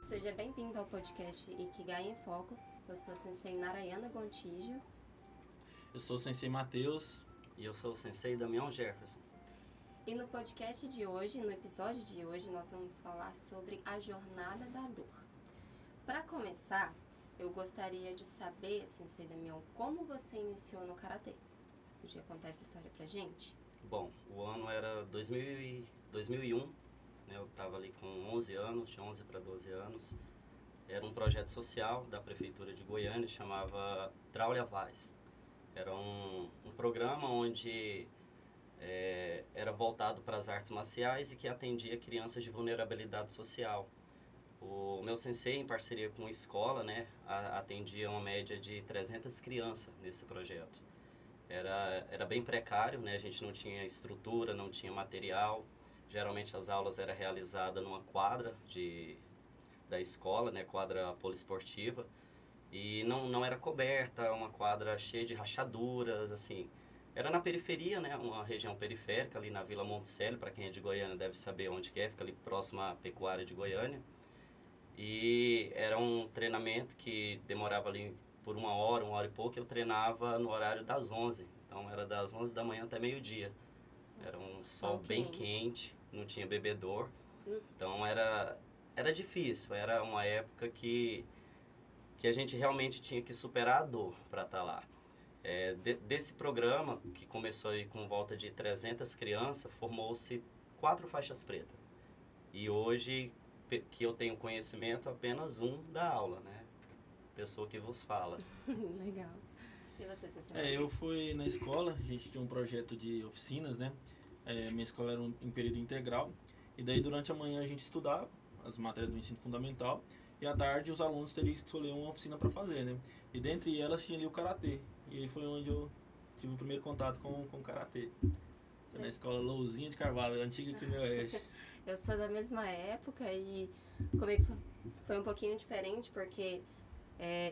Seja bem-vindo ao podcast Ikigai em Foco. Eu sou a Sensei Narayana Gontijo. Eu sou o Sensei Matheus. E eu sou o Sensei Damião Jefferson. E no podcast de hoje, no episódio de hoje, nós vamos falar sobre a jornada da dor. Para começar, eu gostaria de saber, Sensei Damião, como você iniciou no Karatê. Você podia contar essa história pra gente? Bom, o ano era 2001, né? Eu estava ali com 11 anos, de 11 para 12 anos. Era um projeto social da Prefeitura de Goiânia, chamava Traulia Vaz. Era um programa onde era voltado para as artes marciais e que atendia crianças de vulnerabilidade social. O meu sensei, em parceria com a escola, né, atendia uma média de 300 crianças nesse projeto. Era bem precário, né, a gente não tinha estrutura, não tinha material. Geralmente as aulas eram realizadas numa quadra da escola, né, quadra poliesportiva. E não era coberta, uma quadra cheia de rachaduras, assim. Era na periferia, né, uma região periférica, ali na Vila Monticello, para quem é de Goiânia deve saber onde que é, fica ali próximo à Pecuária de Goiânia. E era um treinamento que demorava ali por uma hora e pouco. Eu treinava no horário das 11, então era das 11 da manhã até meio-dia. Era um sol bem quente, não tinha bebedor, então era difícil, era uma época que a gente realmente tinha que superar a dor para estar lá. Desse programa, que começou aí com volta de 300 crianças, formou-se 4 faixas pretas. E hoje, que eu tenho conhecimento, apenas um da aula, né? Pessoa que vos fala. Legal. E você, Cecília? Eu fui na escola, a gente tinha um projeto de oficinas, né? Minha escola era em período integral. E daí durante a manhã a gente estudava as matérias do ensino fundamental. E à tarde os alunos teriam que escolher uma oficina para fazer, né? E dentre elas tinha ali o Karatê. E aí foi onde eu tive o primeiro contato com o Karatê. Na escola Louzinha de Carvalho, antiga aqui no Oeste. Eu sou da mesma época e comigo foi um pouquinho diferente porque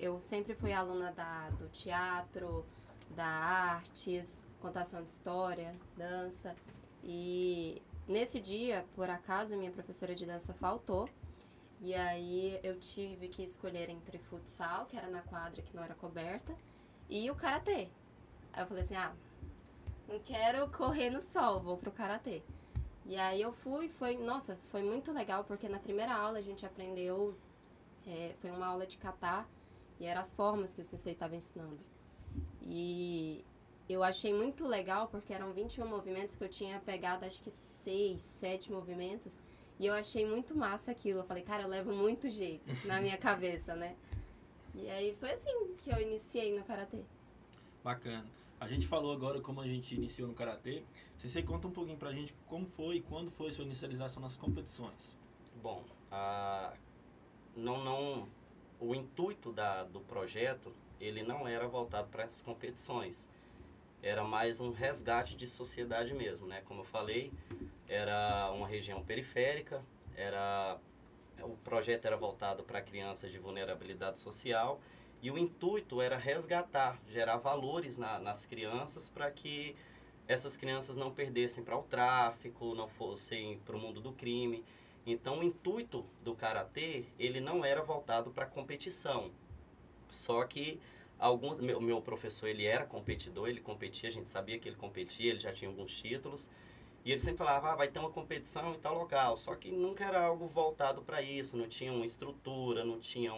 eu sempre fui aluna do teatro, da artes, contação de história, dança. E nesse dia, por acaso, a minha professora de dança faltou. E aí eu tive que escolher entre futsal, que era na quadra que não era coberta, e o karatê. Aí eu falei assim, não quero correr no sol, vou pro karatê. E aí eu fui, foi muito legal, porque na primeira aula a gente aprendeu, foi uma aula de kata, e eram as formas que o sensei estava ensinando. E eu achei muito legal, porque eram 21 movimentos que eu tinha pegado, acho que 6, 7 movimentos, e eu achei muito massa aquilo. Eu falei, cara, eu levo muito jeito na minha cabeça, né? E aí foi assim que eu iniciei no karatê. Bacana. A gente falou agora como a gente iniciou no Karatê. Você conta um pouquinho pra gente como foi e quando foi a sua inicialização nas competições. Bom, o intuito do projeto, ele não era voltado para as competições. Era mais um resgate de sociedade mesmo, né? Como eu falei, era uma região periférica, o projeto era voltado para crianças de vulnerabilidade social e o intuito era resgatar, gerar valores nas crianças para que essas crianças não perdessem para o tráfico, não fossem para o mundo do crime. Então o intuito do Karatê, ele não era voltado para competição, só que meu professor, ele era competidor, ele competia, a gente sabia que ele competia, ele já tinha alguns títulos. E ele sempre falava, vai ter uma competição em tal local. Só que nunca era algo voltado para isso, não tinha uma estrutura, não tinha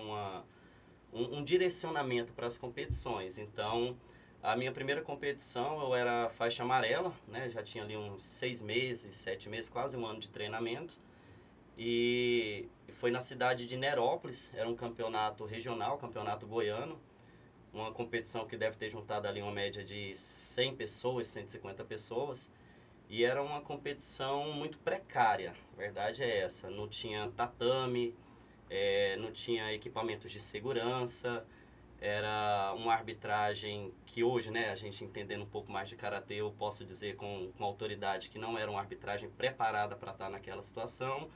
um direcionamento para as competições. Então, a minha primeira competição, eu era faixa amarela, né? Já tinha ali uns 6 meses, 7 meses, quase um ano de treinamento. E foi na cidade de Nerópolis, era um campeonato regional, campeonato goiano. Uma competição que deve ter juntado ali uma média de 100 pessoas, 150 pessoas. E era uma competição muito precária, a verdade é essa. Não tinha tatame, não tinha equipamentos de segurança, era uma arbitragem que hoje, né, a gente entendendo um pouco mais de karatê, eu posso dizer com autoridade que não era uma arbitragem preparada para estar naquela situação.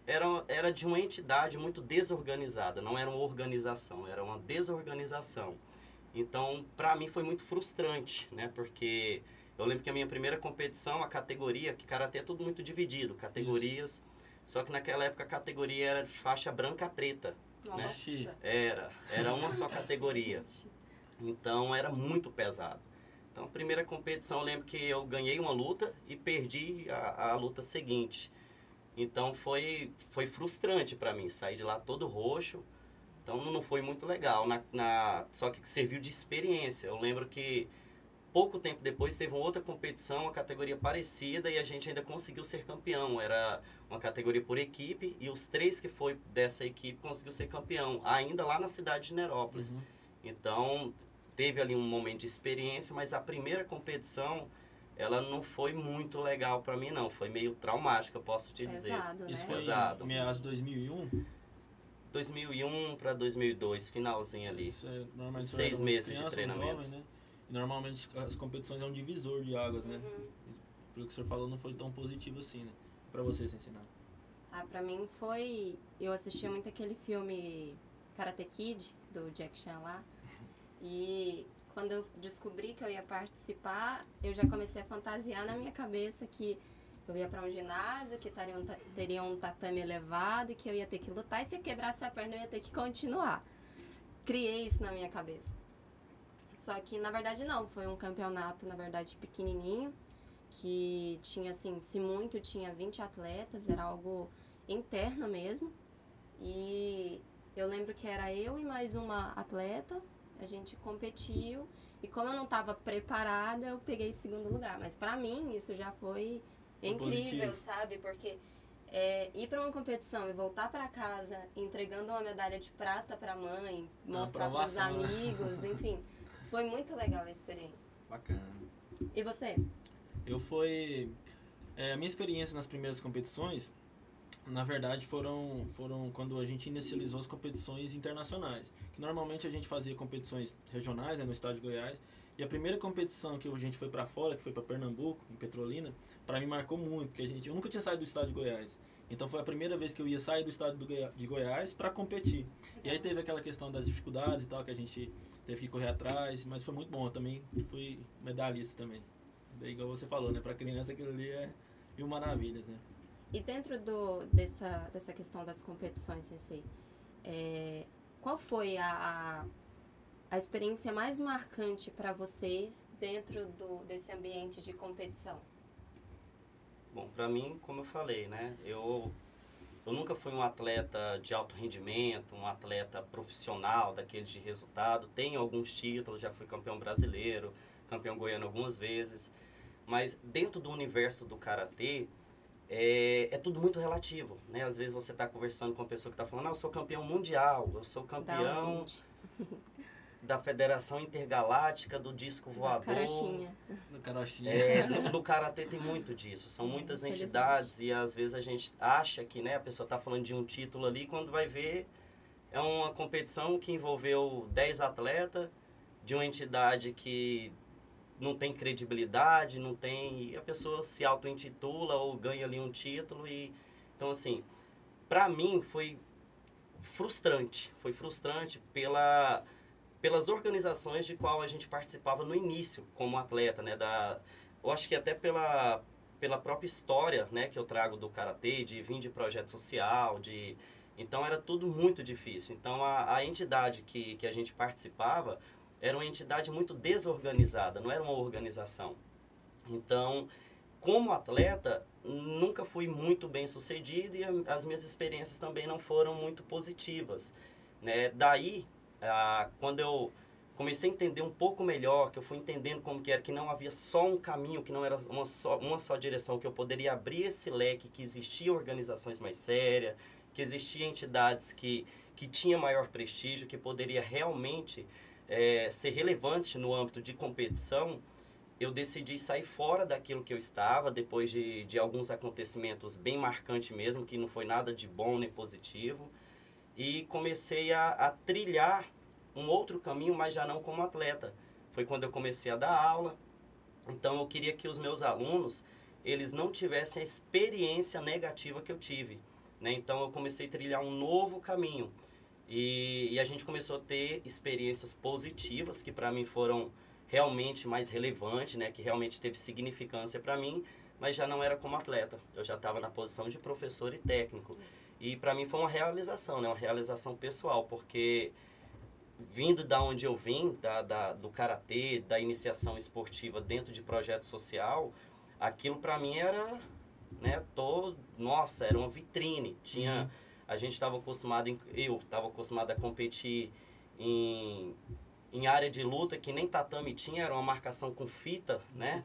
Era de uma entidade muito desorganizada, não era uma organização, era uma desorganização. Então, para mim foi muito frustrante, né, porque eu lembro que a minha primeira competição, a categoria, que karatê é tudo muito dividido, categorias. Só que naquela época a categoria era de faixa branca preta. Nossa. Né? Era uma só categoria. Gente. Então era muito pesado. Então a primeira competição eu lembro que eu ganhei uma luta e perdi a luta seguinte. Então foi frustrante para mim, sair de lá todo roxo. Então não foi muito legal, só que serviu de experiência. Eu lembro que pouco tempo depois teve uma outra competição, uma categoria parecida, e a gente ainda conseguiu ser campeão. Era uma categoria por equipe, e os 3 que foi dessa equipe conseguiu ser campeão, ainda lá na cidade de Nerópolis. Uhum. Então teve ali um momento de experiência, mas a primeira competição, ela não foi muito legal para mim, não. Foi meio traumática, posso te dizer. Pesado, né? Isso foi Pesado. em meados de 2001? 2001 para 2002, finalzinho ali. Isso é, normalmente 6 meses de criança, treinamento. jovem, né? E normalmente as competições é um divisor de águas, né? Uhum. Pelo que o senhor falou, não foi tão positivo assim, né? Pra você se ensinar. Ah, pra mim foi... Eu assistia muito aquele filme Karate Kid, do Jack Chan lá. E quando eu descobri que eu ia participar, eu já comecei a fantasiar na minha cabeça que eu ia pra um ginásio, que teria um tatame elevado, e que eu ia ter que lutar, e se eu quebrasse a perna eu ia ter que continuar. Criei isso na minha cabeça. Só que, na verdade, não. Foi um campeonato, na verdade, pequenininho, que tinha, assim, se muito, tinha 20 atletas, era algo interno mesmo. E eu lembro que era eu e mais uma atleta, a gente competiu, e como eu não estava preparada, eu peguei segundo lugar. Mas pra mim, isso já foi incrível, positivo. sabe? Porque ir para uma competição e voltar para casa entregando uma medalha de prata para a mãe, mostrar para os aprovação, né? amigos, enfim, foi muito legal a experiência. Bacana. E você? A minha experiência nas primeiras competições, na verdade, foram quando a gente inicializou as competições internacionais. Que normalmente a gente fazia competições regionais, né, no estado de Goiás. E a primeira competição que a gente foi para fora, que foi para Pernambuco, em Petrolina, para mim marcou muito, porque eu nunca tinha saído do estado de Goiás. Então foi a primeira vez que eu ia sair do estado de Goiás para competir. E aí teve aquela questão das dificuldades e tal, que a gente teve que correr atrás, mas foi muito bom. Eu também fui medalhista também. Daí, igual você falou, né? Para criança aquilo ali é mil maravilhas, né? E dentro dessa questão das competições, Sensei, qual foi a experiência mais marcante para vocês dentro desse ambiente de competição? Bom, para mim, como eu falei, né? Eu nunca fui um atleta de alto rendimento, um atleta profissional, daqueles de resultado. Tenho alguns títulos, já fui campeão brasileiro, campeão goiano algumas vezes. Mas dentro do universo do karatê, é tudo muito relativo, né? Às vezes você está conversando com uma pessoa que está falando, eu sou campeão mundial, eu sou campeão da Federação Intergaláctica do Disco Voador. No carochinha. No karatê tem muito disso, são muitas entidades e às vezes a gente acha que, né, a pessoa está falando de um título ali, quando vai ver é uma competição que envolveu 10 atletas de uma entidade que não tem credibilidade, não tem, e a pessoa se auto-intitula ou ganha ali um título. Então, assim, pra mim foi frustrante pelas organizações de qual a gente participava no início como atleta, né? Eu acho que até pela própria história, né, que eu trago do karatê, de vir de projeto social, então era tudo muito difícil. Então a entidade que a gente participava era uma entidade muito desorganizada, não era uma organização. Então, como atleta, nunca fui muito bem sucedido e as minhas experiências também não foram muito positivas, né? Daí, quando eu comecei a entender um pouco melhor, que eu fui entendendo como que era, que não havia só um caminho, que não era uma só direção, que eu poderia abrir esse leque, que existia organizações mais sérias, que existiam entidades que tinham maior prestígio, que poderia realmente ser relevante no âmbito de competição, eu decidi sair fora daquilo que eu estava, depois de alguns acontecimentos bem marcantes mesmo, que não foi nada de bom nem positivo, e comecei a trilhar um outro caminho, mas já não como atleta. Foi quando eu comecei a dar aula. Então eu queria que os meus alunos, eles não tivessem a experiência negativa que eu tive, né? Então eu comecei a trilhar um novo caminho. E a gente começou a ter experiências positivas, que para mim foram realmente mais relevantes, né? Que realmente teve significância para mim, mas já não era como atleta. Eu já estava na posição de professor e técnico. E para mim foi uma realização, né? Uma realização pessoal, porque vindo da onde eu vim, do karatê, da iniciação esportiva dentro de projeto social, aquilo para mim era, né, nossa, era uma vitrine. Tinha, a gente estava acostumado, eu estava acostumado a competir em área de luta que nem tatame tinha, era uma marcação com fita, né?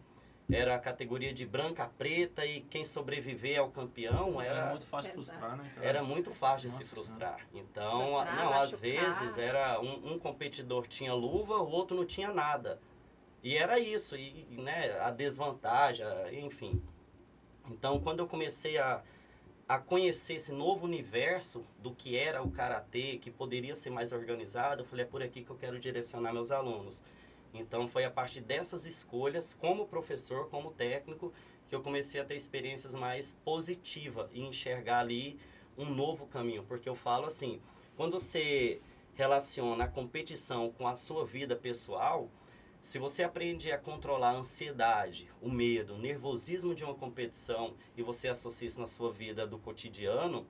Era a categoria de branca a preta e quem sobreviver ao campeão era muito fácil de frustrar, né, cara? Era muito fácil de se frustrar. Então, não, às vezes era um competidor tinha luva, o outro não tinha nada. E era isso, e, né, a desvantagem, enfim. Então, quando eu comecei a conhecer esse novo universo do que era o karatê, que poderia ser mais organizado, eu falei, é por aqui que eu quero direcionar meus alunos. Então, foi a partir dessas escolhas, como professor, como técnico, que eu comecei a ter experiências mais positivas e enxergar ali um novo caminho. Porque eu falo assim, quando você relaciona a competição com a sua vida pessoal, se você aprende a controlar a ansiedade, o medo, o nervosismo de uma competição e você associa isso na sua vida do cotidiano,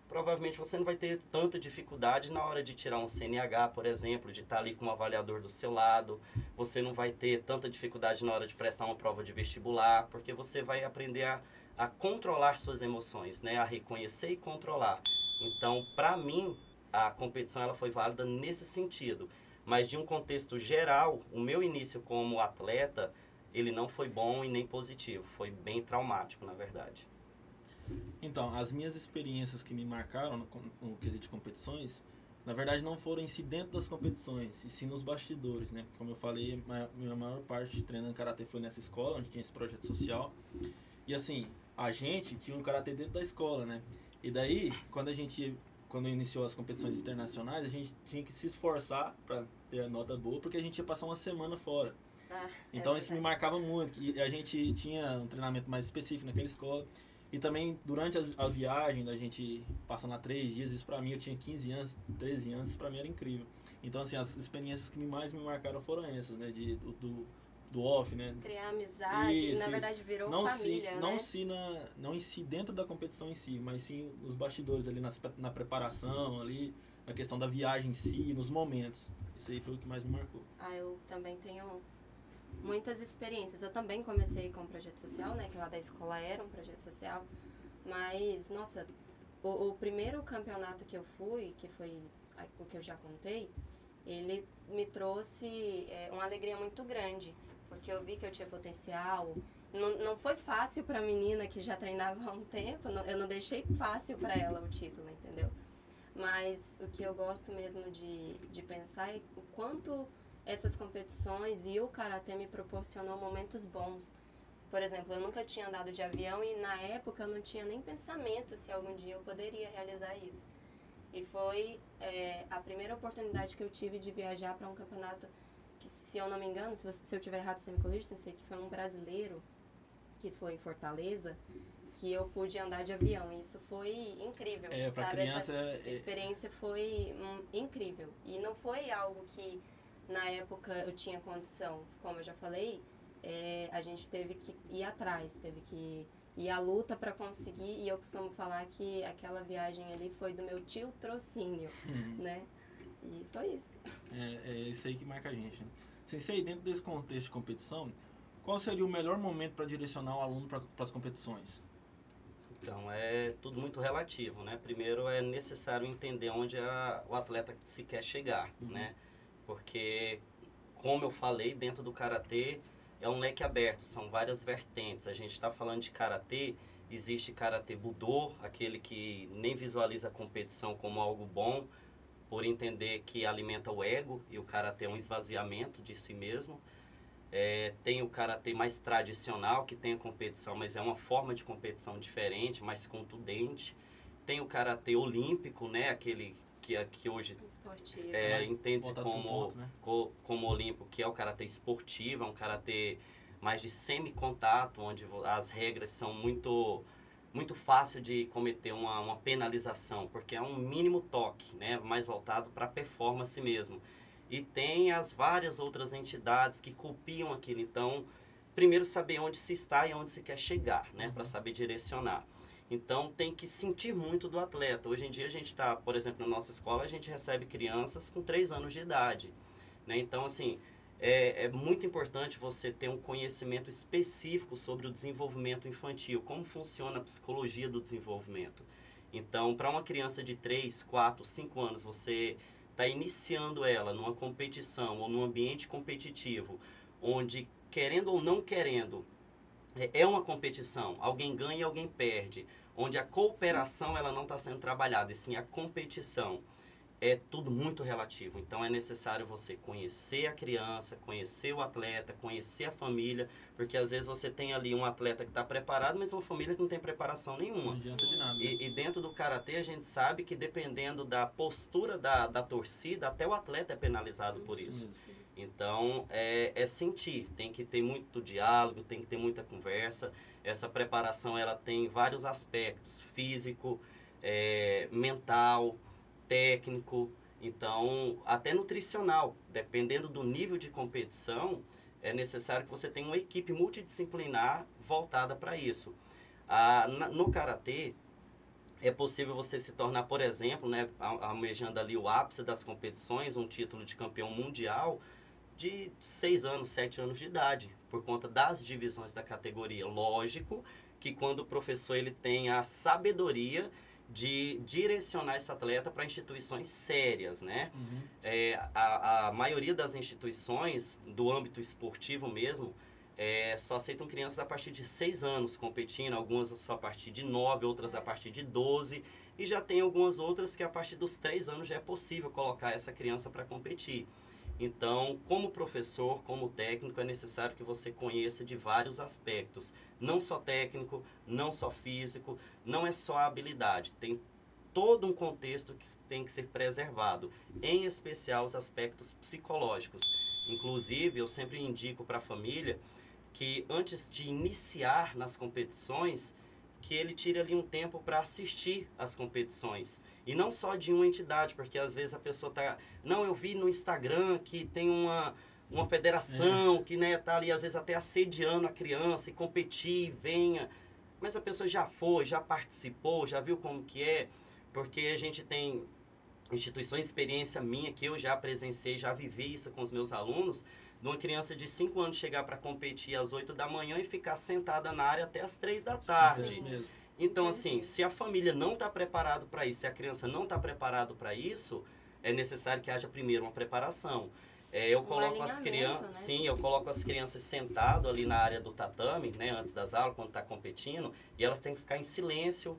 provavelmente você não vai ter tanta dificuldade na hora de tirar um CNH, por exemplo, de estar ali com um avaliador do seu lado. Você não vai ter tanta dificuldade na hora de prestar uma prova de vestibular, porque você vai aprender a controlar suas emoções, né? A reconhecer e controlar. Então, para mim, a competição ela foi válida nesse sentido. Mas de um contexto geral, o meu início como atleta, ele não foi bom e nem positivo. Foi bem traumático, na verdade. Então, as minhas experiências que me marcaram no quesito de competições, na verdade não foram em si dentro das competições, e sim nos bastidores, né? Como eu falei, minha maior parte treinando karatê foi nessa escola, onde tinha esse projeto social. E assim, a gente tinha um karatê dentro da escola, né? E daí, quando iniciou as competições internacionais, a gente tinha que se esforçar para ter a nota boa, porque a gente ia passar uma semana fora. Então isso me marcava muito, e a gente tinha um treinamento mais específico naquela escola. E também, durante a viagem, da gente passando lá 3 dias, isso pra mim, eu tinha 15 anos, 13 anos, isso pra mim era incrível. Então, assim, as experiências que mais me marcaram foram essas, né, do off, né. Criar amizade, na verdade virou família, né. Não em si dentro da competição em si, mas sim nos bastidores ali, na preparação ali, na questão da viagem em si, nos momentos. Isso aí foi o que mais me marcou. Eu também tenho muitas experiências. Eu também comecei com um projeto social, né? Que lá da escola era um projeto social. Mas, nossa, o primeiro campeonato que eu fui, que foi o que eu já contei, ele me trouxe uma alegria muito grande. Porque eu vi que eu tinha potencial. Não foi fácil para a menina que já treinava há um tempo. Eu não deixei fácil para ela o título, entendeu? Mas o que eu gosto mesmo de pensar é o quanto essas competições e o karatê me proporcionou momentos bons. Por exemplo, eu nunca tinha andado de avião e na época eu não tinha nem pensamento se algum dia eu poderia realizar isso. E foi a primeira oportunidade que eu tive de viajar para um campeonato que, se eu não me engano, se eu tiver errado, você me corrige, Sensei, que foi um brasileiro, que foi em Fortaleza, que eu pude andar de avião. E isso foi incrível, pra sabe? Criança, essa experiência foi incrível. E não foi algo que na época eu tinha condição, como eu já falei, a gente teve que ir atrás, teve que ir à luta para conseguir, e eu costumo falar que aquela viagem ali foi do meu tio trocínio, né? E foi isso. É isso aí que marca a gente, né? Sensei, dentro desse contexto de competição, qual seria o melhor momento para direcionar o aluno para as competições? Então, é tudo muito relativo, né? Primeiro, é necessário entender onde o atleta se quer chegar, né? Porque, como eu falei, dentro do karatê é um leque aberto, são várias vertentes. A gente está falando de karatê, existe karatê budô, aquele que nem visualiza a competição como algo bom, por entender que alimenta o ego, e o karatê é um esvaziamento de si mesmo. Tem o karatê mais tradicional, que tem a competição, mas é uma forma de competição diferente, mais contundente. Tem o karatê olímpico, né, aquele que hoje entende-se como olímpico, que é o karatê esportivo, é um karatê mais de semi-contato, onde as regras são muito fácil de cometer uma penalização, porque é um mínimo toque, né, mais voltado para a performance mesmo. E tem as várias outras entidades que copiam aquilo. Então, primeiro saber onde se está e onde se quer chegar, né? Para saber direcionar. Então, tem que sentir muito do atleta. Hoje em dia, a gente está, por exemplo, na nossa escola, a gente recebe crianças com 3 anos de idade, né? Então, assim, é muito importante você ter um conhecimento específico sobre o desenvolvimento infantil, como funciona a psicologia do desenvolvimento. Então, para uma criança de 3, 4, 5 anos, você está iniciando ela numa competição ou num ambiente competitivo, onde, querendo ou não querendo, é uma competição, alguém ganha e alguém perde, onde a cooperação ela não está sendo trabalhada, e sim a competição. É tudo muito relativo. Então, é necessário você conhecer a criança, conhecer o atleta, conhecer a família, porque às vezes você tem ali um atleta que está preparado, mas uma família que não tem preparação nenhuma. Não adianta de nada. E dentro do karatê, a gente sabe que dependendo da postura da torcida, até o atleta é penalizado por isso. Então, é sentir. Tem que ter muito diálogo, tem que ter muita conversa. Essa preparação, ela tem vários aspectos. Físico, mental, técnico, então até nutricional. Dependendo do nível de competição, é necessário que você tenha uma equipe multidisciplinar voltada para isso. No karatê, é possível você se tornar, por exemplo, né, almejando ali o ápice das competições, um título de campeão mundial de 6 anos, 7 anos de idade, por conta das divisões da categoria. Lógico que quando o professor ele tem a sabedoria de direcionar esse atleta para instituições sérias, né? A maioria das instituições, do âmbito esportivo mesmo, só aceitam crianças a partir de 6 anos competindo, algumas só a partir de 9, outras a partir de 12, e já tem algumas outras que a partir dos 3 anos já é possível colocar essa criança para competir. Então, como professor, como técnico, é necessário que você conheça de vários aspectos. Não só técnico, não só físico, não é só a habilidade. Tem todo um contexto que tem que ser preservado, em especial os aspectos psicológicos. Inclusive, eu sempre indico para a família que antes de iniciar nas competições, que ele tire ali um tempo para assistir às competições. E não só de uma entidade, porque às vezes a pessoa está... Não, eu vi no Instagram que tem uma federação que, né, tá ali às vezes até assediando a criança e competir, venha. Mas a pessoa já foi, já participou, já viu como que é, porque a gente tem instituições, experiência minha, que eu já presenciei, já vivi isso com os meus alunos, de uma criança de 5 anos chegar para competir às 8 da manhã e ficar sentada na área até às 3 da tarde. Então, assim, se a família não está preparada para isso, se a criança não está preparada para isso, é necessário que haja primeiro uma preparação. Eu coloco as crianças, né? Sim, eu coloco as crianças sentado ali na área do tatame, né, antes das aulas, quando está competindo, e elas têm que ficar em silêncio,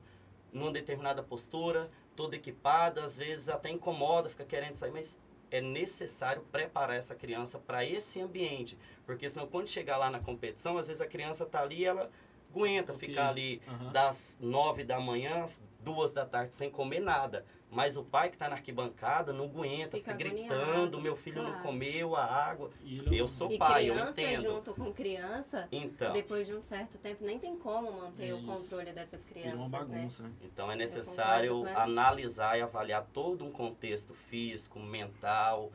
numa determinada postura, toda equipada, às vezes até incomoda, fica querendo sair, mas é necessário preparar essa criança para esse ambiente, porque senão quando chegar lá na competição, às vezes a criança está ali, ela aguenta ficar ali das 9 da manhã às 2 da tarde sem comer nada. Mas o pai que está na arquibancada não aguenta, fica gritando, meu filho não comeu a água. Eu sou pai, eu entendo. E criança junto com criança, então, depois de um certo tempo, nem tem como manter o controle dessas crianças, uma bagunça, né? Então é necessário analisar e avaliar todo um contexto físico, mental,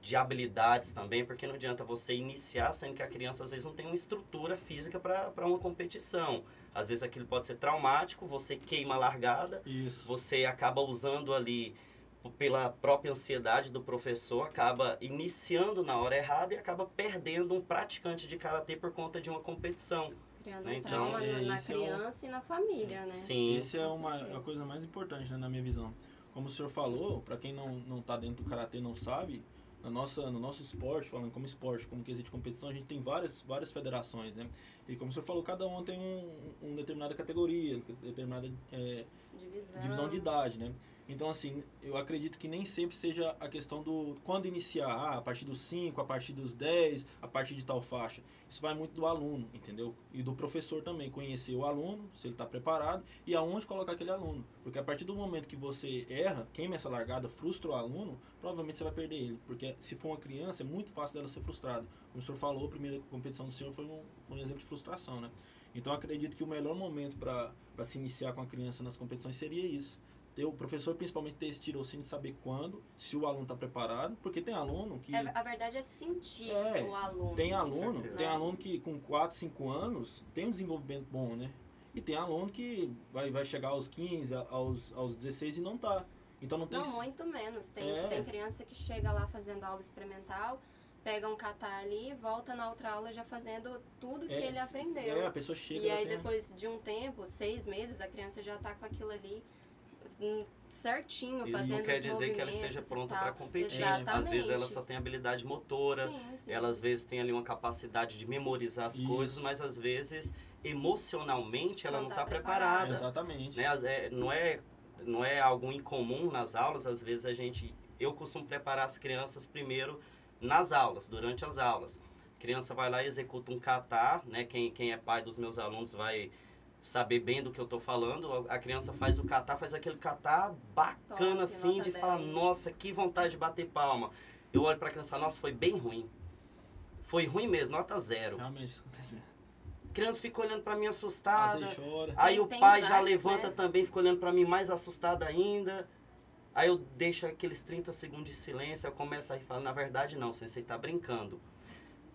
de habilidades também, porque não adianta você iniciar sendo que a criança às vezes não tem uma estrutura física para uma competição. Às vezes aquilo pode ser traumático, você queima a largada, você acaba usando ali, pela própria ansiedade do professor, acaba iniciando na hora errada e acaba perdendo um praticante de karatê por conta de uma competição. Criando um trauma na criança e na família, né? Sim. Isso é a coisa mais importante, né, na minha visão. Como o senhor falou, para quem não está dentro do karatê não sabe, no nosso esporte, falando como esporte, como quesito de competição, a gente tem várias federações, né? E como o senhor falou, cada uma tem uma determinada categoria, determinada divisão de idade, né? Então, assim, eu acredito que nem sempre seja a questão do quando iniciar, a partir dos 5, a partir dos 10, a partir de tal faixa. Isso vai muito do aluno, entendeu? E do professor também, conhecer o aluno, se ele está preparado, e aonde colocar aquele aluno. Porque a partir do momento que você erra, queima essa largada, frustra o aluno, provavelmente você vai perder ele. Porque se for uma criança, é muito fácil dela ser frustrada. Como o senhor falou, a primeira competição do senhor foi um exemplo de frustração, né? Então, eu acredito que o melhor momento para se iniciar com a criança nas competições seria isso. o professor principalmente ter esse tirocínio de saber quando, se o aluno está preparado, porque tem aluno que... A verdade é sentir o aluno. Tem aluno que com 4, 5 anos tem um desenvolvimento bom, né? E tem aluno que vai chegar aos 15, aos 16 e não tá. Então não tem... Não, muito menos. Tem criança que chega lá fazendo aula experimental, pega um catar ali, volta na outra aula já fazendo tudo que ele aprendeu. A pessoa chega... E aí depois de um tempo, 6 meses, a criança já tá com aquilo ali certinho, isso fazendo não quer os dizer que ela movimentos esteja pronta e tal. para competir. Exatamente. Às vezes ela só tem habilidade motora, sim. ela às vezes tem ali uma capacidade de memorizar as coisas, mas às vezes emocionalmente ela não está preparada. Exatamente. Né? Não é algo incomum nas aulas, às vezes eu costumo preparar as crianças primeiro nas aulas, durante as aulas. A criança vai lá e executa um catar, né? Quem é pai dos meus alunos vai saber bem do que eu estou falando. A criança faz o catar, faz aquele catar bacana, top, assim, de 10. falar, nossa, que vontade de bater palma. Eu olho para a criança e falo, nossa, foi bem ruim. Foi ruim mesmo, nota 0. Realmente, isso acontece mesmo. A criança fica olhando para mim assustada. Às vezes chora. Aí o Tem pai já vários, levanta né? também, fica olhando para mim mais assustado ainda. Aí eu deixo aqueles 30 segundos de silêncio, eu começo a falar, na verdade não, sensei tá brincando.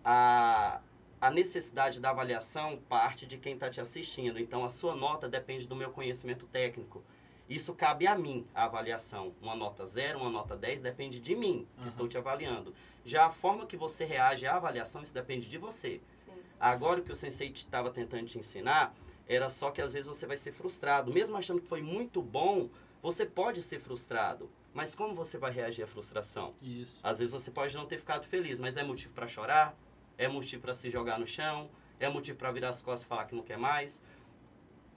A necessidade da avaliação parte de quem está te assistindo. Então, a sua nota depende do meu conhecimento técnico. Isso cabe a mim, a avaliação. Uma nota 0, uma nota 10, depende de mim, que estou te avaliando. Já a forma que você reage à avaliação, isso depende de você. Sim. Agora, o que o sensei estava tentando te ensinar, era só que às vezes você vai ser frustrado. Mesmo achando que foi muito bom, você pode ser frustrado. Mas como você vai reagir à frustração? Isso. Às vezes você pode não ter ficado feliz, mas é motivo para chorar, é motivo para se jogar no chão, é motivo para virar as costas e falar que não quer mais.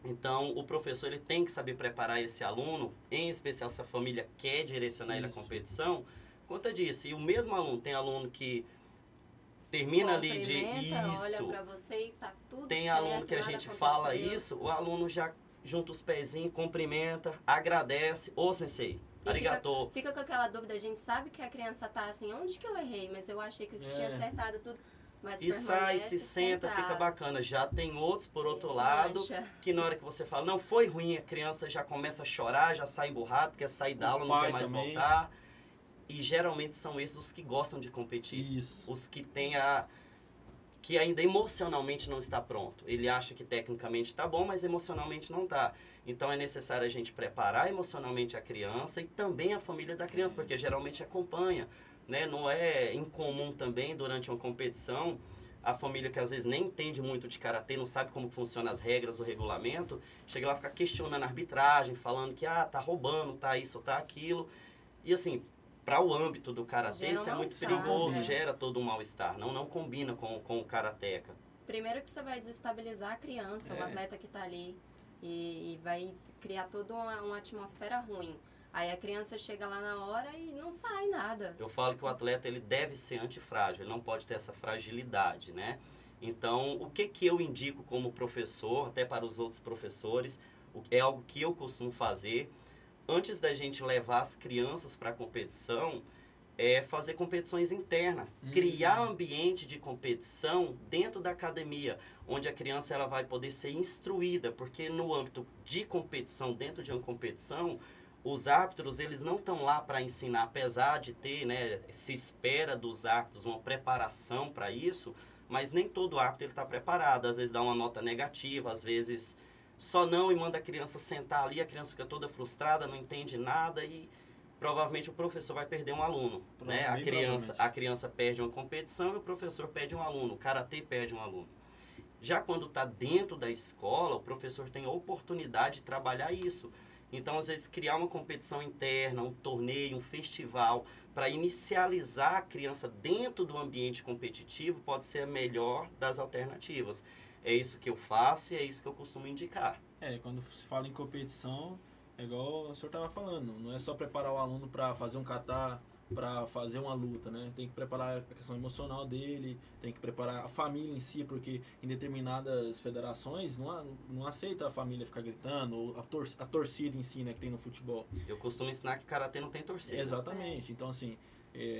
Então, o professor ele tem que saber preparar esse aluno, em especial se a família quer direcionar ele à competição, conta disso. E o mesmo aluno, tem aluno que termina ali de isso. Olha para você e tá tudo tem certo, aluno que a nada gente aconteceu. fala isso, o aluno já junta os pezinhos, cumprimenta, agradece. Ô, sensei, arigatô. Fica com aquela dúvida, a gente sabe que a criança tá assim, onde que eu errei? Mas eu achei que eu tinha acertado tudo. Mas E sai, se senta, sentado. fica bacana. Já tem outros, por outro lado, que na hora que você fala, não, foi ruim, a criança já começa a chorar, já sai emburrado, quer sair da aula, não quer mais voltar. E geralmente são esses os que gostam de competir. Isso. Os que têm que ainda emocionalmente não está pronto. Ele acha que tecnicamente está bom, mas emocionalmente não está. Então é necessário a gente preparar emocionalmente a criança e também a família da criança, porque geralmente acompanha. Né? Não é incomum também, durante uma competição, a família que às vezes nem entende muito de karatê, não sabe como funcionam as regras, o regulamento, chega lá e fica questionando a arbitragem, falando que tá roubando, tá isso, tá aquilo. E assim, para o âmbito do karatê, isso é muito perigoso, gera todo um mal-estar. Não combina com o karateca. Primeiro que você vai desestabilizar a criança, o atleta que está ali, e vai criar toda uma atmosfera ruim. Aí a criança chega lá na hora e não sai nada. Eu falo que o atleta ele deve ser antifrágil, ele não pode ter essa fragilidade, né? Então, o que eu indico como professor, até para os outros professores, é algo que eu costumo fazer. Antes da gente levar as crianças para a competição, é fazer competições internas. Criar ambiente de competição dentro da academia, onde a criança ela vai poder ser instruída, porque no âmbito de competição, dentro de uma competição, os árbitros, eles não estão lá para ensinar, apesar de ter, né, se espera dos árbitros uma preparação para isso, mas nem todo árbitro está preparado. Às vezes dá uma nota negativa, às vezes só não e manda a criança sentar ali, a criança fica toda frustrada, não entende nada e provavelmente o professor vai perder um aluno. Né? A criança perde uma competição e o professor perde um aluno, o karatê perde um aluno. Já quando está dentro da escola, o professor tem a oportunidade de trabalhar isso. Então, às vezes, criar uma competição interna, um torneio, um festival, para inicializar a criança dentro do ambiente competitivo pode ser a melhor das alternativas. É isso que eu faço e é isso que eu costumo indicar. Quando se fala em competição, é igual o senhor estava falando, não é só preparar o aluno para fazer um kata, para fazer uma luta, né? Tem que preparar a questão emocional dele, tem que preparar a família em si, porque em determinadas federações não aceita a família ficar gritando, ou a torcida em si, né, que tem no futebol. Eu costumo ensinar que karatê não tem torcida. Exatamente. Então, assim,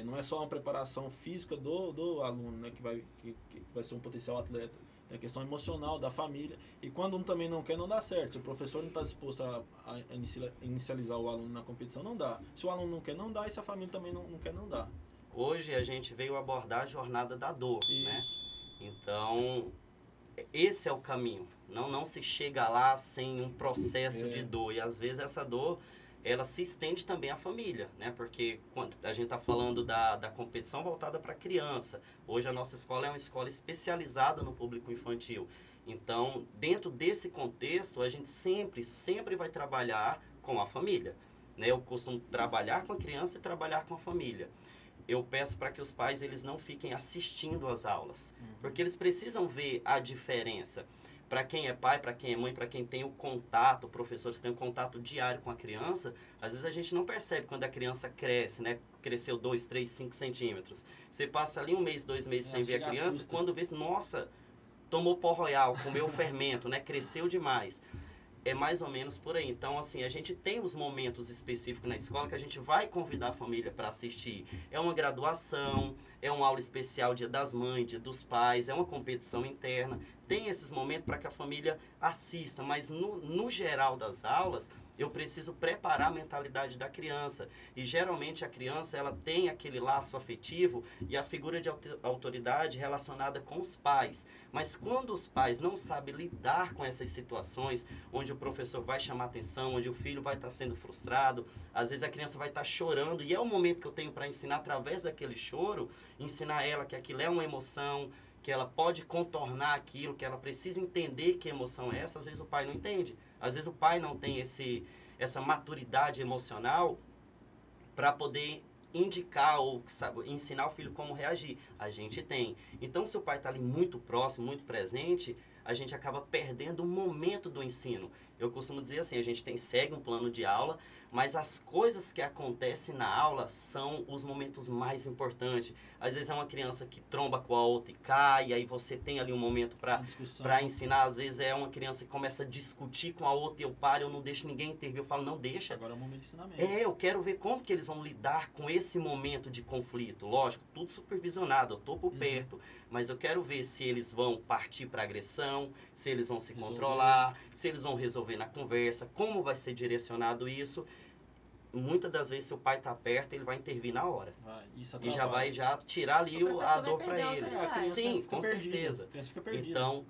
não é só uma preparação física do aluno, né, que vai ser um potencial atleta. tem a questão emocional da família. E quando um também não quer, não dá certo. Se o professor não está disposto a inicializar o aluno na competição, não dá. Se o aluno não quer, não dá. E se a família também não quer, não dá. Hoje a gente veio abordar a jornada da dor, né? Isso. Então, esse é o caminho. Não se chega lá sem um processo de dor. E às vezes essa dor, ela se estende também à família, né? Porque quando a gente está falando da competição voltada para criança, hoje a nossa escola é uma escola especializada no público infantil. Então, dentro desse contexto, a gente sempre vai trabalhar com a família, né? Eu costumo trabalhar com a criança e trabalhar com a família. Eu peço para que os pais eles não fiquem assistindo às aulas, porque eles precisam ver a diferença. Para quem é pai, para quem é mãe, para quem tem o contato, professores têm um contato diário com a criança, às vezes a gente não percebe quando a criança cresce, né? Cresceu 2, 3, 5 centímetros. Você passa ali 1 mês, 2 meses sem ver a criança, assusta. Quando vê, nossa, tomou pó royal, comeu fermento, né? Cresceu demais. É mais ou menos por aí. Então, assim, a gente tem os momentos específicos na escola que a gente vai convidar a família para assistir. É uma graduação, é uma aula especial Dia das Mães, Dia dos Pais, é uma competição interna. Tem esses momentos para que a família assista, mas no geral das aulas, eu preciso preparar a mentalidade da criança. E geralmente a criança ela tem aquele laço afetivo e a figura de autoridade relacionada com os pais. Mas quando os pais não sabem lidar com essas situações, onde o professor vai chamar atenção, onde o filho vai estar sendo frustrado, às vezes a criança vai estar chorando, e é o momento que eu tenho para ensinar através daquele choro, ensinar ela que aquilo é uma emoção, que ela pode contornar aquilo, que ela precisa entender que emoção é essa. Às vezes o pai não entende. Às vezes o pai não tem essa maturidade emocional para poder indicar ou ensinar o filho como reagir. A gente tem. Então, se o pai está ali muito próximo, muito presente, a gente acaba perdendo o momento do ensino. Eu costumo dizer assim, a gente segue um plano de aula, mas as coisas que acontecem na aula são os momentos mais importantes. Às vezes é uma criança que tromba com a outra e cai, e aí você tem ali um momento para ensinar. Às vezes é uma criança que começa a discutir com a outra e eu paro, eu não deixo ninguém intervir. Eu falo, não deixa. Agora é o momento de ensinamento. Eu quero ver como que eles vão lidar com esse momento de conflito. Lógico, tudo supervisionado, eu estou por perto, mas eu quero ver se eles vão partir para agressão, se eles vão se controlar, se eles vão resolver na conversa, como vai ser direcionado isso. Muitas das vezes, se o pai está perto, ele vai intervir na hora. E já vai tirar ali a dor para ele. Sim, com certeza. Então,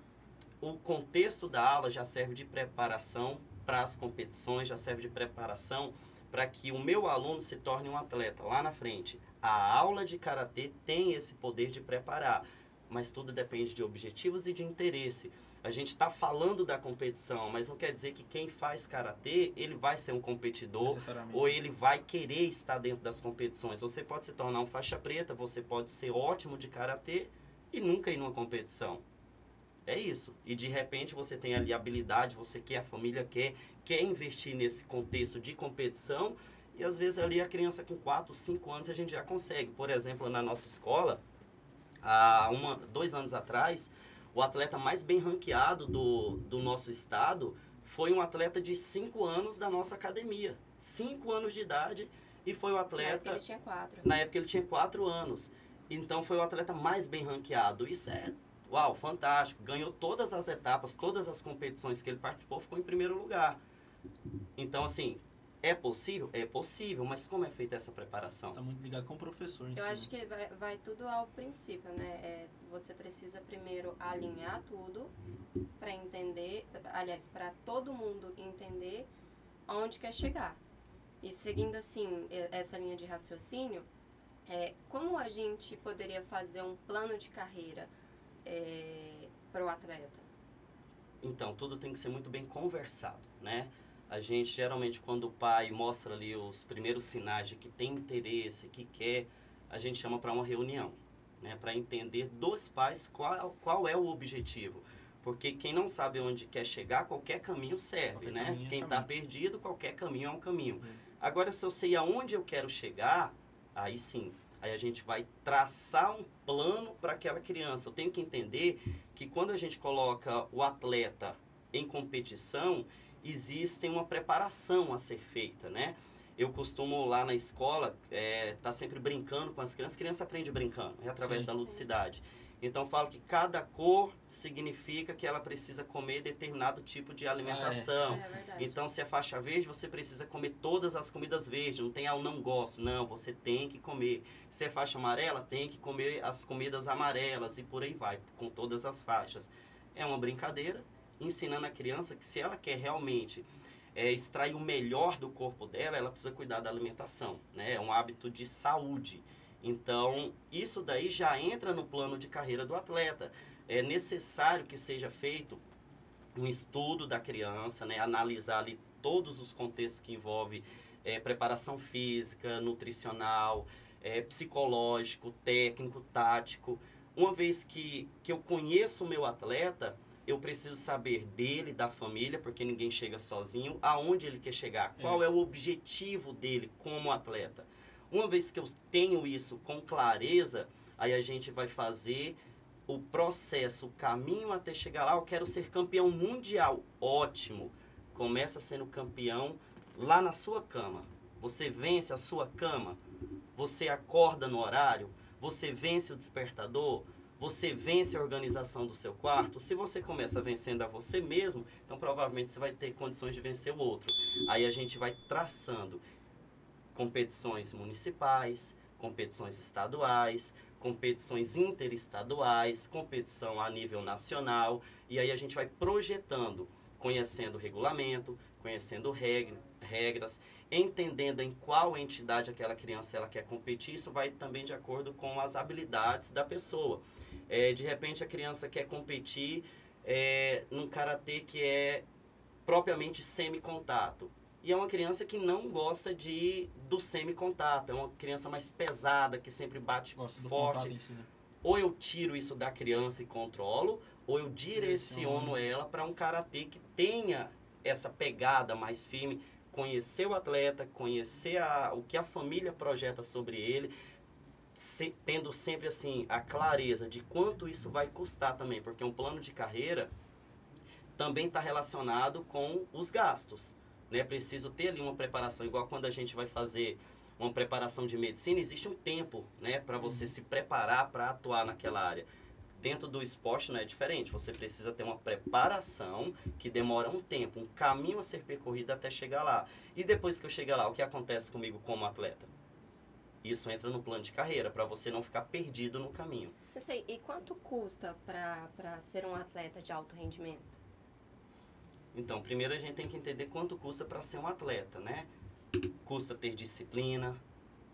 o contexto da aula já serve de preparação para as competições, já serve de preparação para que o meu aluno se torne um atleta lá na frente. A aula de karatê tem esse poder de preparar, mas tudo depende de objetivos e de interesse. A gente está falando da competição, mas não quer dizer que quem faz karatê, ele vai ser um competidor ou ele vai querer estar dentro das competições. Você pode se tornar um faixa preta, você pode ser ótimo de karatê e nunca ir numa competição. É isso. E de repente você tem ali habilidade, você quer, a família quer investir nesse contexto de competição e às vezes ali a criança com 4, 5 anos a gente já consegue. Por exemplo, na nossa escola, há 2 anos atrás, o atleta mais bem ranqueado do nosso estado foi um atleta de 5 anos da nossa academia. 5 anos de idade e foi o atleta... Na época ele tinha 4. Na época ele tinha 4 anos. Então foi o atleta mais bem ranqueado. Isso é, uau, fantástico. Ganhou todas as etapas, todas as competições que ele participou, ficou em primeiro lugar. Então, assim... É possível? É possível, mas como é feita essa preparação? Está muito ligado com o professor. Eu acho que vai tudo ao princípio, né? Você precisa primeiro alinhar tudo para entender, aliás, para todo mundo entender aonde quer chegar. E seguindo, assim, essa linha de raciocínio, como a gente poderia fazer um plano de carreira para o atleta? Então, tudo tem que ser muito bem conversado, né? A gente, geralmente, quando o pai mostra ali os primeiros sinais de que tem interesse, que quer, a gente chama para uma reunião, né? Para entender dos pais qual é o objetivo. Porque quem não sabe onde quer chegar, qualquer caminho serve, né? Quem está perdido, qualquer caminho é um caminho. Agora, se eu sei aonde eu quero chegar, aí sim, aí a gente vai traçar um plano para aquela criança. Eu tenho que entender que quando a gente coloca o atleta em competição, existe uma preparação a ser feita, né? Eu costumo lá na escola tá sempre brincando com as crianças aprendem brincando, através da ludicidade. Então, eu falo que cada cor significa que ela precisa comer determinado tipo de alimentação. É verdade. Então, se é faixa verde, você precisa comer todas as comidas verdes. Não tem, eu não gosto. Não, você tem que comer. Se é faixa amarela, tem que comer as comidas amarelas e por aí vai, com todas as faixas. É uma brincadeira, ensinando a criança que se ela quer realmente extrair o melhor do corpo dela, ela precisa cuidar da alimentação, né? É um hábito de saúde. Então, isso daí já entra no plano de carreira do atleta. É necessário que seja feito um estudo da criança, né? Analisar ali todos os contextos que envolvem preparação física, nutricional, psicológico, técnico, tático. Uma vez que eu conheço o meu atleta, eu preciso saber dele, da família, porque ninguém chega sozinho, aonde ele quer chegar, qual é o objetivo dele como atleta. Uma vez que eu tenho isso com clareza, aí a gente vai fazer o processo, o caminho até chegar lá. Eu quero ser campeão mundial. Ótimo. Começa sendo campeão lá na sua cama. Você vence a sua cama. Você acorda no horário. Você vence o despertador. Você vence a organização do seu quarto. Se você começa vencendo a você mesmo, então provavelmente você vai ter condições de vencer o outro. Aí a gente vai traçando competições municipais, competições estaduais, competições interestaduais, competição a nível nacional, e aí a gente vai projetando, conhecendo o regulamento, conhecendo regras, entendendo em qual entidade aquela criança ela quer competir. Isso vai também de acordo com as habilidades da pessoa. De repente a criança quer competir num karatê que é propriamente semi-contato. E é uma criança que não gosta do semi-contato. É uma criança mais pesada, que sempre bate forte. Em si, né? Ou eu tiro isso da criança e controlo, ou eu direciono ela para um karatê que tenha essa pegada mais firme. Conhecer o atleta, conhecer o que a família projeta sobre ele, tendo sempre assim a clareza de quanto isso vai custar também. Porque um plano de carreira também está relacionado com os gastos. É preciso ter ali uma preparação, igual quando a gente vai fazer uma preparação de medicina, existe um tempo, né, para você se preparar para atuar naquela área. Dentro do esporte não é diferente, você precisa ter uma preparação que demora um tempo, um caminho a ser percorrido até chegar lá. E depois que eu chegar lá, o que acontece comigo como atleta? Isso entra no plano de carreira, para você não ficar perdido no caminho. Sensei, e quanto custa para ser um atleta de alto rendimento? Então, primeiro a gente tem que entender quanto custa para ser um atleta, né? Custa ter disciplina,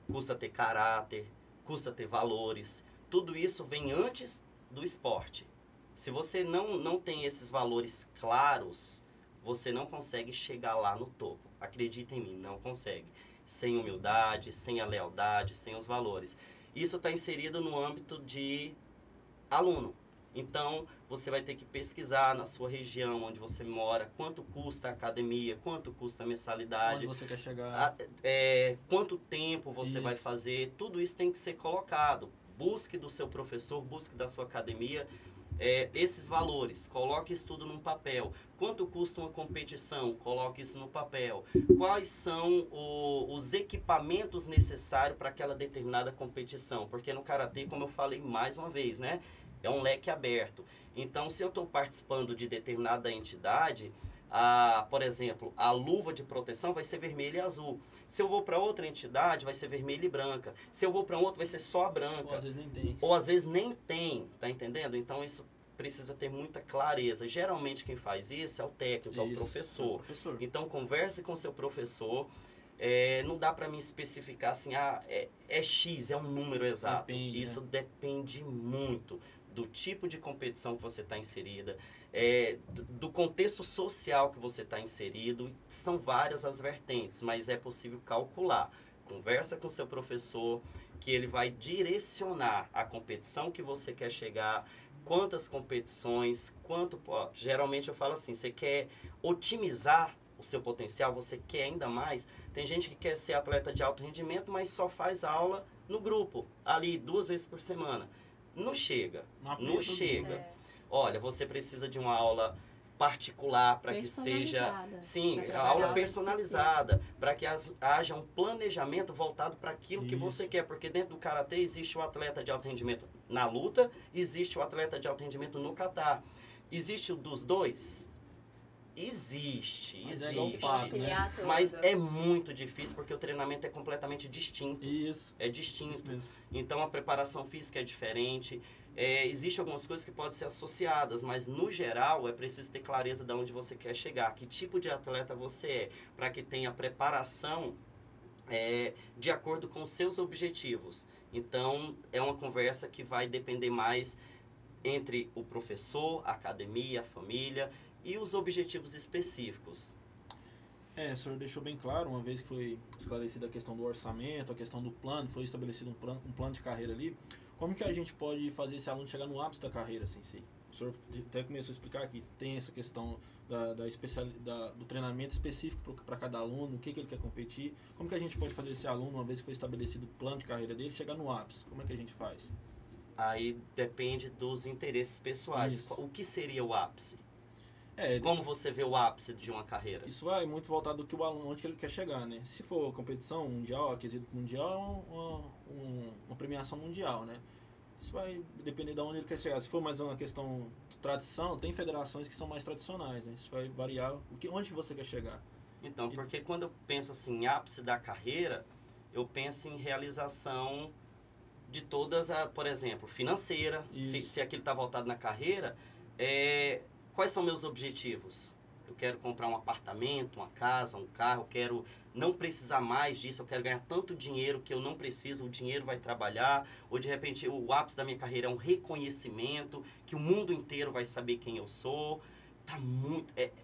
custa ter caráter, custa ter valores. Tudo isso vem antes do esporte. Se você não tem esses valores claros, você não consegue chegar lá no topo. Acredita em mim, não consegue. Sem humildade, sem a lealdade, sem os valores. Isso está inserido no âmbito de aluno. Então, você vai ter que pesquisar na sua região, onde você mora, quanto custa a academia, quanto custa a mensalidade. Onde você quer chegar. Quanto tempo você vai fazer. Tudo isso tem que ser colocado. Busque do seu professor, busque da sua academia esses valores. Coloque isso tudo num papel. Quanto custa uma competição? Coloque isso no papel. Quais são os equipamentos necessários para aquela determinada competição? Porque no karatê, como eu falei mais uma vez, né? É um leque aberto. Então, se eu estou participando de determinada entidade, por exemplo, a luva de proteção vai ser vermelha e azul. Se eu vou para outra entidade, vai ser vermelha e branca. Se eu vou para outra, vai ser só a branca. Ou às vezes nem tem. Ou às vezes nem tem, tá entendendo? Então, isso precisa ter muita clareza. Geralmente, quem faz isso é o técnico, é o professor. Então, converse com o seu professor. Não dá para mim especificar assim, é X, é um número exato. Depende, isso depende muito do tipo de competição que você está inserida, do contexto social que você está inserido. São várias as vertentes, mas é possível calcular. Conversa com seu professor, que ele vai direcionar a competição que você quer chegar, quantas competições, geralmente eu falo assim, você quer otimizar o seu potencial, você quer ainda mais. Tem gente que quer ser atleta de alto rendimento, mas só faz aula no grupo, ali 2 vezes por semana. Não chega, não chega. Olha, você precisa de uma aula particular, para que seja, sim, aula personalizada, para que haja um planejamento voltado para aquilo que você quer, porque dentro do karatê existe o atleta de alto rendimento na luta, existe o atleta de alto rendimento no kata. Existe o dos dois? Existe. Mas é muito difícil porque o treinamento é completamente distinto. É distinto. Então a preparação física é diferente. Existem algumas coisas que podem ser associadas, mas no geral é preciso ter clareza de onde você quer chegar, que tipo de atleta você é, para que tenha preparação de acordo com os seus objetivos. Então é uma conversa que vai depender mais entre o professor, a academia, a família e os objetivos específicos. O senhor deixou bem claro, uma vez que foi esclarecida a questão do orçamento, a questão do plano, foi estabelecido um plano de carreira ali. Como que a gente pode fazer esse aluno chegar no ápice da carreira, Sensei? O senhor até começou a explicar que tem essa questão do treinamento específico para cada aluno, o que ele quer competir. Como que a gente pode fazer esse aluno, uma vez que foi estabelecido o plano de carreira dele, chegar no ápice? Como é que a gente faz? Aí depende dos interesses pessoais. Isso. O que seria o ápice? Como você vê o ápice de uma carreira? Isso é muito voltado do que o aluno, onde que ele quer chegar, né? Se for competição mundial, aquisito mundial, uma premiação mundial, né? Isso vai depender de onde ele quer chegar. Se for mais uma questão de tradição, tem federações que são mais tradicionais, né? Isso vai variar onde você quer chegar. Então, porque quando eu penso assim, em ápice da carreira, eu penso em realização de todas, por exemplo, financeira, se aquilo está voltado na carreira, quais são meus objetivos? Eu quero comprar um apartamento, uma casa, um carro, eu quero não precisar mais disso, eu quero ganhar tanto dinheiro que eu não preciso, o dinheiro vai trabalhar, ou de repente o ápice da minha carreira é um reconhecimento, que o mundo inteiro vai saber quem eu sou.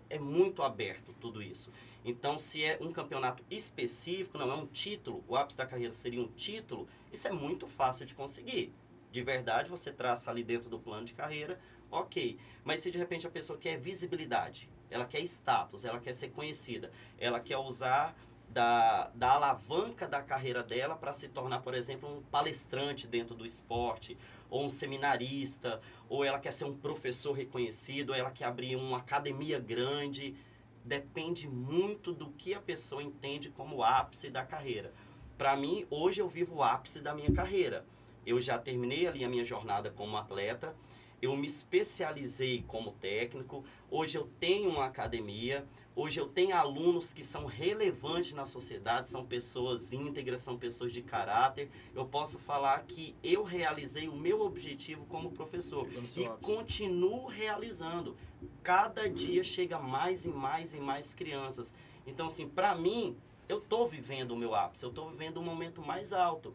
É muito aberto tudo isso. Então, se é um campeonato específico, não é um título, o ápice da carreira seria um título, isso é muito fácil de conseguir. De verdade, você traça ali dentro do plano de carreira, ok. Mas se de repente a pessoa quer visibilidade, ela quer status, ela quer ser conhecida, ela quer usar da alavanca da carreira dela para se tornar, por exemplo, um palestrante dentro do esporte, ou um seminarista, ou ela quer ser um professor reconhecido, ou ela quer abrir uma academia grande. Depende muito do que a pessoa entende como ápice da carreira. Para mim, hoje eu vivo o ápice da minha carreira. Eu já terminei ali a minha jornada como atleta, eu me especializei como técnico, hoje eu tenho uma academia, hoje eu tenho alunos que são relevantes na sociedade, são pessoas íntegras, são pessoas de caráter. Eu posso falar que eu realizei o meu objetivo como professor e continuo realizando. Cada dia chega mais e mais e mais crianças. Então, assim, para mim, eu estou vivendo o meu ápice, eu estou vivendo um momento mais alto.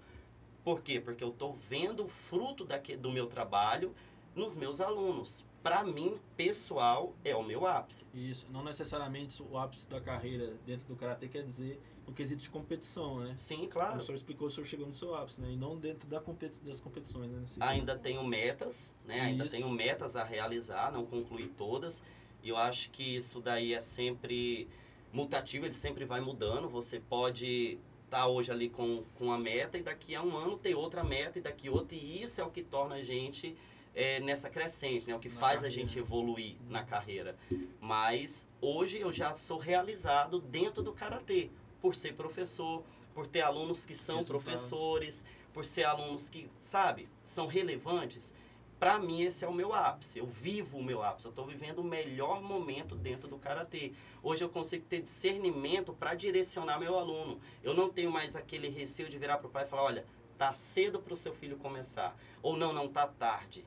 Por quê? Porque eu estou vendo o fruto do meu trabalho nos meus alunos. Para mim, pessoal, é o meu ápice. Isso, não necessariamente o ápice da carreira dentro do karatê quer dizer no quesito de competição, né? Sim, claro. Como o senhor explicou, o senhor chegou no seu ápice, né? E não dentro das competições, né? Ainda tenho metas, né? Ainda tenho metas a realizar, não concluí todas. E eu acho que isso daí é sempre mutativo, ele sempre vai mudando. Você pode estar hoje ali com uma meta e daqui a um ano ter outra meta e daqui outra. E isso é o que torna a gente nessa crescente, né? O que faz a gente evoluir na carreira. Mas hoje eu já sou realizado dentro do karatê, por ser professor, por ter alunos que são professores, por ser alunos que, sabe, são relevantes. Para mim, esse é o meu ápice. Eu vivo o meu ápice. Eu estou vivendo o melhor momento dentro do karatê. Hoje eu consigo ter discernimento para direcionar meu aluno. Eu não tenho mais aquele receio de virar para o pai e falar, olha, tá cedo para o seu filho começar. Ou não tá tarde.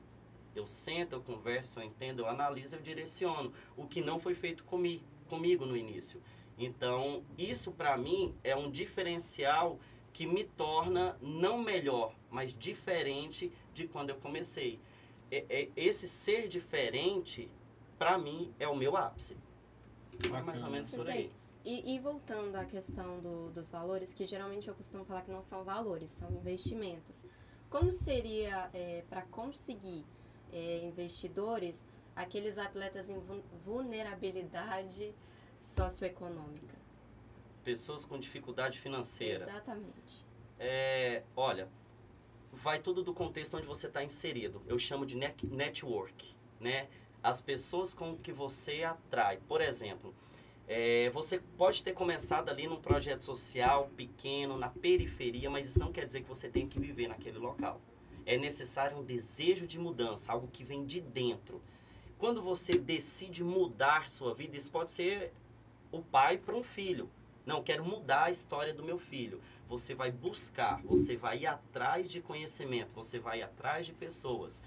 Eu sento, eu converso, eu entendo, eu analiso, eu direciono. O que não foi feito comigo no início. Então, isso para mim é um diferencial que me torna não melhor, mas diferente de quando eu comecei. Esse ser diferente, para mim, é o meu ápice. Mais ou menos por aí. E voltando à questão dos valores, que geralmente eu costumo falar que não são valores, são investimentos. Como seria para conseguir investidores aqueles atletas em vulnerabilidade socioeconômica? Pessoas com dificuldade financeira. Exatamente. Olha, vai tudo do contexto onde você está inserido. Eu chamo de network, né? as pessoas com que você atrai. Por exemplo, você pode ter começado ali num projeto social pequeno, na periferia, mas isso não quer dizer que você tem que viver naquele local. É necessário um desejo de mudança, algo que vem de dentro. Quando você decide mudar sua vida, isso pode ser o pai para um filho. Não, quero mudar a história do meu filho. Você vai buscar, você vai ir atrás de conhecimento, você vai ir atrás de pessoas.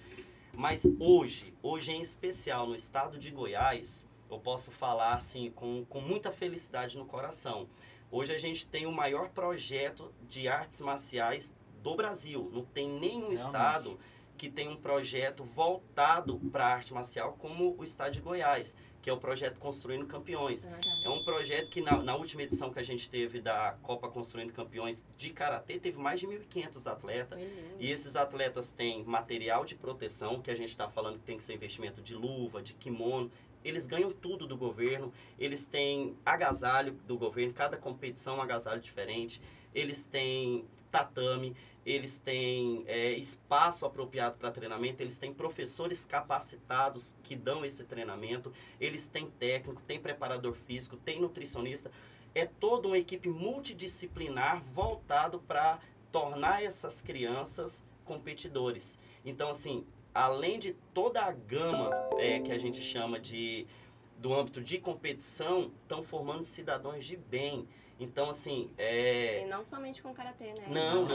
Mas hoje em especial, no estado de Goiás, eu posso falar assim com muita felicidade no coração. Hoje a gente tem o maior projeto de artes marciais do Brasil. Não tem nenhum estado que tem um projeto voltado para a arte marcial como o estado de Goiás, que é o projeto Construindo Campeões. É um projeto que na última edição que a gente teve da Copa Construindo Campeões de Karatê, teve mais de 1.500 atletas. E esses atletas têm material de proteção, que a gente está falando que tem que ser investimento de luva, de kimono. Eles ganham tudo do governo, eles têm agasalho do governo, cada competição é um agasalho diferente. Eles têm tatame, eles têm espaço apropriado para treinamento, eles têm professores capacitados que dão esse treinamento, eles têm técnico, tem preparador físico, tem nutricionista. É toda uma equipe multidisciplinar voltado para tornar essas crianças competidores. Então, assim, além de toda a gama que a gente chama do âmbito de competição, estão formando cidadãos de bem. Então, assim, E não somente com karatê, né? Não.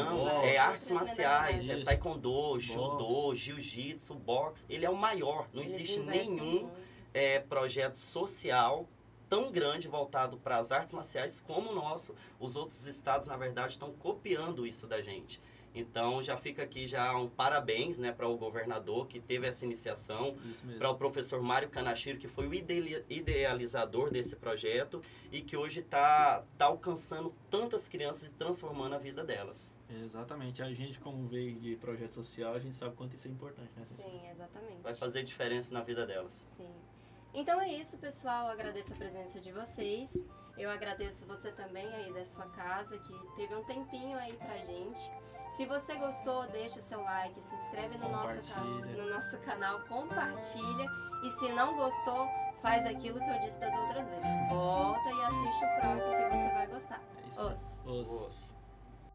Artes marciais, taekwondo, judô, jiu-jitsu, boxe. Ele é o maior. Não existe nenhum projeto social tão grande voltado para as artes marciais como o nosso. Os outros estados, na verdade, estão copiando isso da gente. Então, já fica aqui já um parabéns, né, para o governador que teve essa iniciação, para o professor Mário Kanashiro, que foi o idealizador desse projeto e que hoje está alcançando tantas crianças e transformando a vida delas. Exatamente. A gente, como veio de projeto social, a gente sabe quanto isso é importante, né? Sim, exatamente. Vai fazer diferença na vida delas. Sim. Então é isso, pessoal. Eu agradeço a presença de vocês. Eu agradeço você também aí da sua casa, que teve um tempinho aí pra gente. Se você gostou, deixa seu like, se inscreve no nosso canal, compartilha. E se não gostou, faz aquilo que eu disse das outras vezes. Volta e assiste o próximo que você vai gostar. É isso. Os.